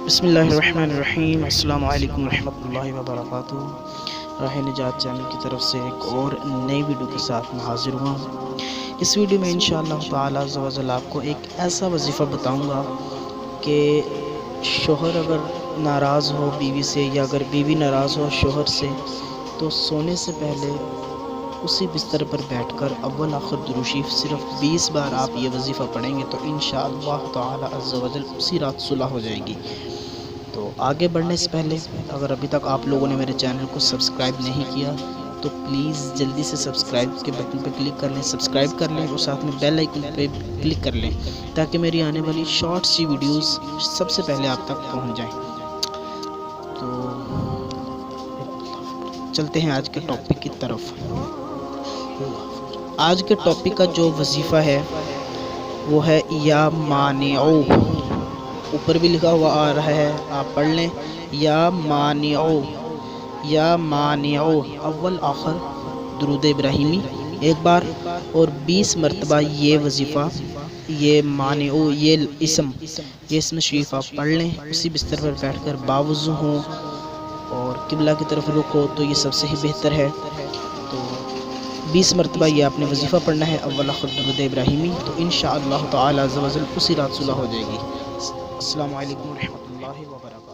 بسم اللہ الرحمن الرحیم، السلام علیکم ورحمۃ اللہ وبرکاتہ۔ راہ نجات چینل کی طرف سے ایک اور نئی ویڈیو کے ساتھ میں حاضر ہوا ہوں۔ اس ویڈیو میں انشاءاللہ تعالی عز و جل آپ کو ایک ایسا وظیفہ بتاؤں گا کہ شوہر اگر ناراض ہو بیوی سے، یا اگر بیوی ناراض ہو شوہر سے، تو سونے سے پہلے اسی بستر پر بیٹھ کر اول آخر درود شریف صرف 20 بار آپ یہ وظیفہ پڑھیں گے تو انشاءاللہ تعالی عز و جل اسی رات صلح ہو جائے گی۔ تو آگے بڑھنے سے پہلے اگر ابھی تک آپ لوگوں نے میرے چینل کو سبسکرائب نہیں کیا تو پلیز جلدی سے سبسکرائب کے بٹن پہ کلک کر لیں، سبسکرائب کر لیں اور ساتھ میں بیل آئیکن پہ کلک کر لیں تاکہ میری آنے والی شارٹ سی ویڈیوز سب سے پہلے آپ تک پہنچ جائیں۔ تو چلتے ہیں آج کے ٹاپک کی طرف۔ آج کے ٹاپک کا جو وظیفہ ہے وہ ہے یا مانعو۔ اوپر بھی لکھا ہوا آ رہا ہے، آپ پڑھ لیں، یا مانعو، یا مانعو، اول آخر درود ابراہیمی ایک بار اور 20 مرتبہ یہ وظیفہ، یہ مانعو، یہ اسم شریف آپ پڑھ لیں اسی بستر پر بیٹھ کر باوضو ہوں اور قبلہ کی طرف رخ ہو تو یہ سب سے ہی بہتر ہے۔ تو 20 مرتبہ یہ آپ نے وظیفہ پڑھنا ہے اول آخر درود ابراہیمی، تو انشاءاللہ تعالی عز و جل اسی رات صلح ہو جائے گی۔ السلام علیکم ورحمۃ اللہ وبرکاتہ۔